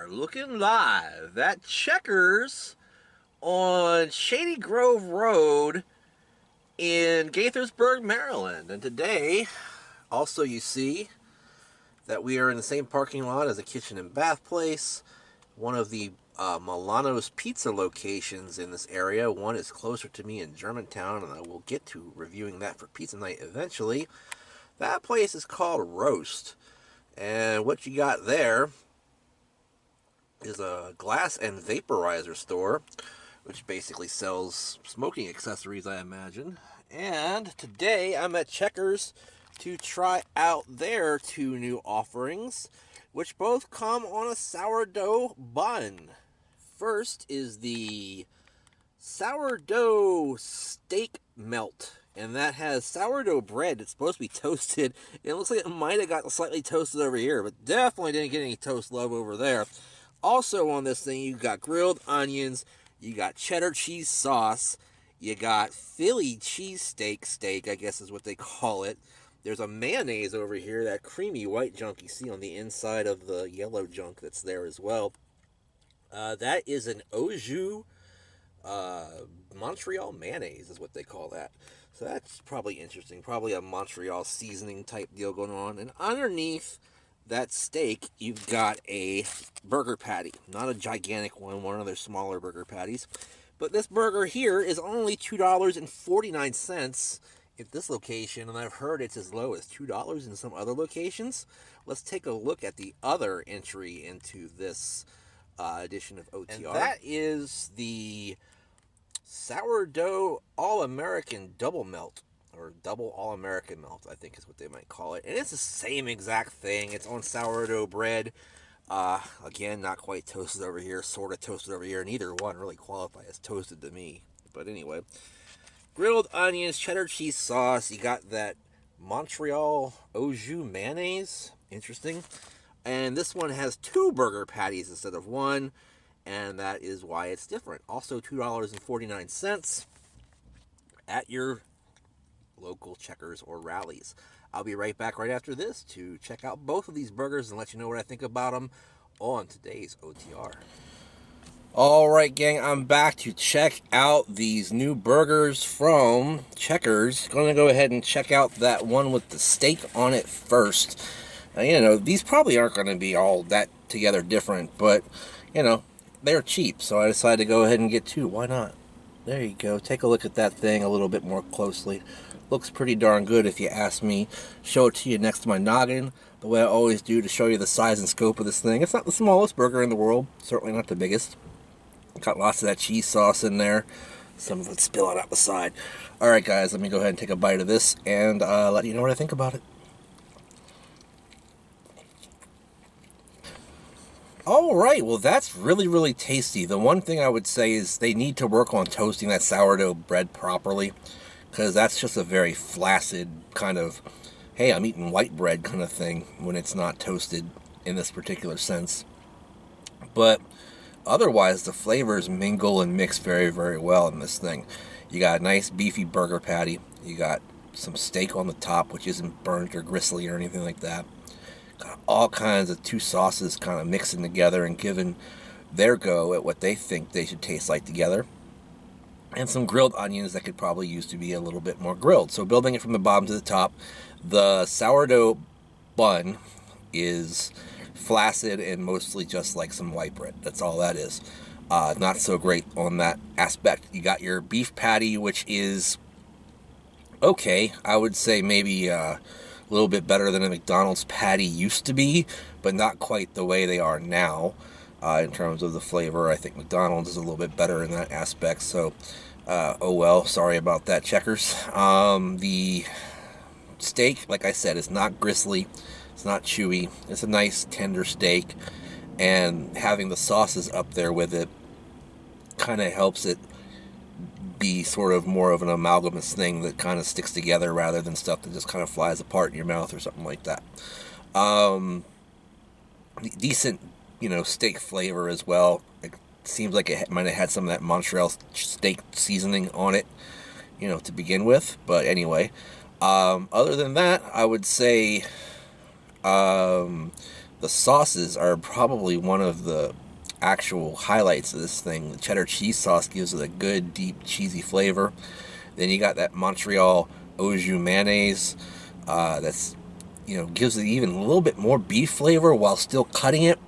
are looking live at Checkers on Shady Grove Road in Gaithersburg, Maryland. And today, also you see that we are in the same parking lot as a kitchen and bath place. One of the Milano's Pizza locations in this area. One is closer to me in Germantown, and I will get to reviewing that for pizza night eventually. That place is called Roast. And what you got there is a glass and vaporizer store, which basically sells smoking accessories, I imagine. And today I'm at Checkers to try out their two new offerings, which both come on a sourdough bun. First is the sourdough steak melt, and that has sourdough bread. It's supposed to be toasted. It looks like it might have got slightly toasted over here, but definitely didn't get any toast love over there. Also on this thing, you got grilled onions, you got cheddar cheese sauce, you got Philly cheesesteak steak, I guess is what they call it. There's a mayonnaise over here, that creamy white junk you see on the inside of the yellow junk that's there as well. That is an au jus Montreal mayonnaise is what they call that. So that's probably interesting. Probably a Montreal seasoning type deal going on. And underneath that steak, you've got a burger patty. Not a gigantic one of their smaller burger patties. But this burger here is only $2.49 at this location, and I've heard it's as low as $2 in some other locations. Let's take a look at the other entry into this edition of OTR. And that is the sourdough all-American double melt, or double all-American melt, I think is what they might call it. And it's the same exact thing. It's on sourdough bread. Again, not quite toasted over here, sort of toasted over here. Neither one really qualify as toasted to me. But anyway, grilled onions, cheddar cheese sauce. You got that Montreal au jus mayonnaise. Interesting. And this one has two burger patties instead of one, and that is why it's different. Also $2.49 at your local Checkers or Rallies. I'll be right back right after this to check out both of these burgers and let you know what I think about them on today's OTR. Alright gang, I'm back to check out these new burgers from Checkers. Gonna go ahead and check out that one with the steak on it first. These probably aren't going to be all that together different, but, they're cheap, so I decided to go ahead and get two. Why not? There you go. Take a look at that thing a little bit more closely. Looks pretty darn good if you ask me. Show it to you next to my noggin, the way I always do to show you the size and scope of this thing. It's not the smallest burger in the world, certainly not the biggest. Got lots of that cheese sauce in there. Some of it spilling out the side. Alright guys, let me go ahead and take a bite of this and let you know what I think about it. Alright, well that's really, really tasty. The one thing I would say is they need to work on toasting that sourdough bread properly, because that's just a very flaccid kind of, hey, I'm eating white bread kind of thing when it's not toasted in this particular sense. But otherwise, the flavors mingle and mix very, very well in this thing. You got a nice beefy burger patty. You got some steak on the top, which isn't burnt or gristly or anything like that. Got all kinds of two sauces kind of mixing together and giving their go at what they think they should taste like together. And some grilled onions that could probably use to be a little bit more grilled. So building it from the bottom to the top, the sourdough bun is flaccid and mostly just like some white bread. That's all that is. Not so great on that aspect. You got your beef patty, which is okay. I would say maybe a little bit better than a McDonald's patty used to be, but not quite the way they are now in terms of the flavor. I think McDonald's is a little bit better in that aspect. So, oh well, sorry about that, Checkers. The steak, like I said, is not gristly. It's not chewy. It's a nice tender steak, and having the sauces up there with it kind of helps it be sort of more of an amalgamous thing that kind of sticks together rather than stuff that just kind of flies apart in your mouth or something like that. Decent, steak flavor as well. It seems like it might have had some of that Montreal steak seasoning on it, to begin with. But anyway, other than that, I would say the The sauces are probably one of the actual highlights of this thing. The cheddar cheese sauce gives it a good, deep, cheesy flavor. Then you got that Montreal au jus mayonnaise that's, gives it even a little bit more beef flavor while still cutting it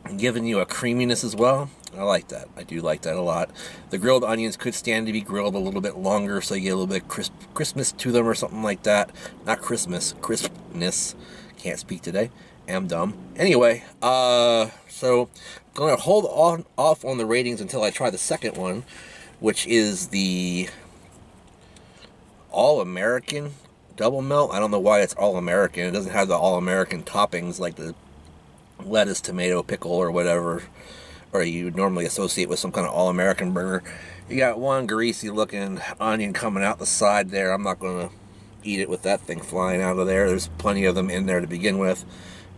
and giving you a creaminess as well. I like that. I do like that a lot. The grilled onions could stand to be grilled a little bit longer so you get a little bit of crispness to them or something like that. Not Christmas, crispness. Can't speak today. Am dumb. Anyway, so I'm going to hold off on the ratings until I try the second one, which is the All-American Double Melt. I don't know why it's All-American. It doesn't have the All-American toppings like the lettuce, tomato, pickle, or whatever, or you would normally associate with some kind of All-American burger. You got one greasy looking onion coming out the side there. I'm not going to eat it with that thing flying out of there. There's plenty of them in there to begin with.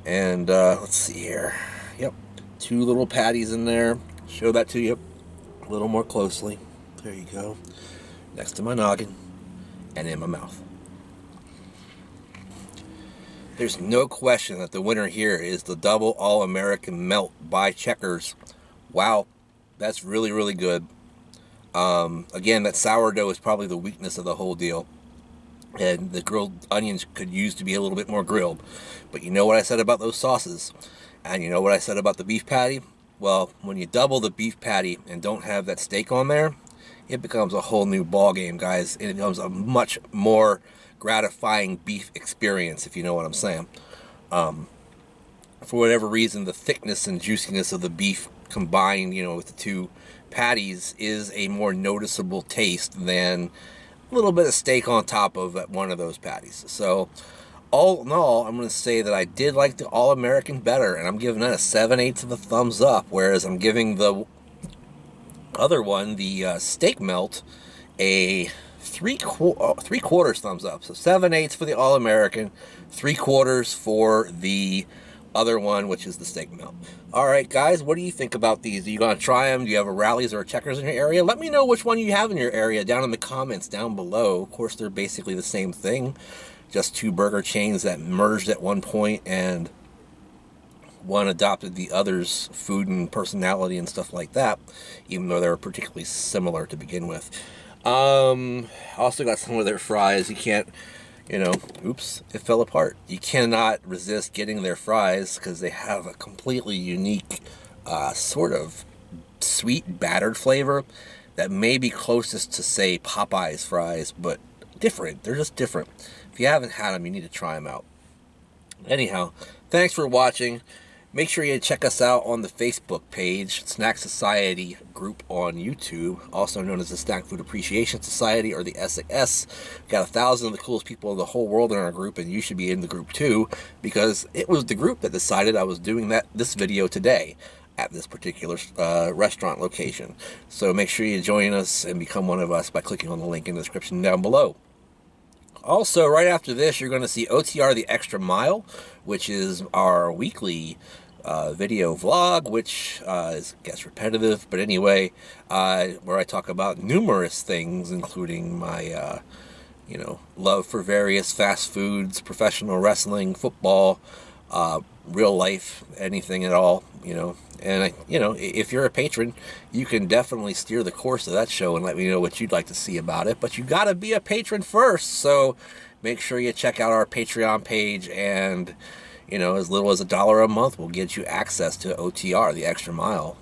And let's see here. Yep, 2 little patties in there. Show that to you a little more closely. There you go. Next to my noggin and in my mouth. There's no question that the winner here is the Double All-American Melt by Checkers. Wow, that's really, really good. Again, that sourdough is probably the weakness of the whole deal. And the grilled onions could use to be a little bit more grilled. But you know what I said about those sauces? And you know what I said about the beef patty? Well, when you double the beef patty and don't have that steak on there, it becomes a whole new ball game, guys. It becomes a much more gratifying beef experience, if you know what I'm saying. For whatever reason, the thickness and juiciness of the beef combined, with the 2 patties is a more noticeable taste than a little bit of steak on top of one of those patties. So all in all, I'm going to say that I did like the All-American better, and I'm giving that a 7/8 of a thumbs up, whereas I'm giving the other one, the steak melt, a 3/4 thumbs up. So 7/8 for the All-American, 3/4 for the other one, which is the steak melt. All right, guys, what do you think about these? Are you going to try them? Do you have a Rally's or a Checkers in your area? Let me know which one you have in your area down in the comments down below. Of course, they're basically the same thing, just 2 burger chains that merged at one point, and one adopted the other's food and personality and stuff like that, even though they were particularly similar to begin with. Also got some of their fries. You can't, oops, it fell apart. You cannot resist getting their fries because they have a completely unique sort of sweet battered flavor that may be closest to, say, Popeye's fries, but different. They're just different. If you haven't had them, you need to try them out. Anyhow, thanks for watching. Make sure you check us out on the Facebook page, SnackSociety group on YouTube, also known as the Snack Food Appreciation Society, or the SAS. We've got 1,000 of the coolest people in the whole world in our group, and you should be in the group too, because it was the group that decided I was doing this video today at this particular restaurant location. So make sure you join us and become one of us by clicking on the link in the description down below. Also, right after this, you're going to see OTR The Extra Mile, which is our weekly video vlog, which is, I guess, repetitive. But anyway, where I talk about numerous things, including my, love for various fast foods, professional wrestling, football, real life, anything at all, And, if you're a patron, you can definitely steer the course of that show and let me know what you'd like to see about it. But you got to be a patron first. So make sure you check out our Patreon page. And, as little as $1 a month will get you access to OTR, The Extra Mile.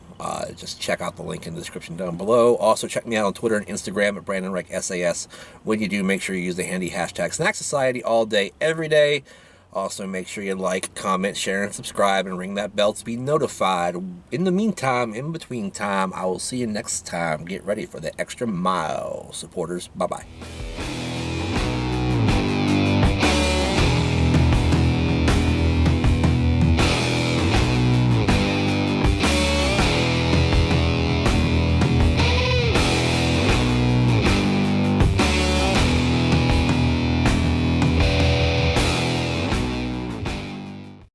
Just check out the link in the description down below. Also, check me out on Twitter and Instagram at BrandonReichSAS. When you do, make sure you use the handy hashtag SnackSociety all day, every day. Also, make sure you like, comment, share, and subscribe, and ring that bell to be notified. In the meantime, in between time, I will see you next time. Get ready for the extra mile, supporters. Bye-bye.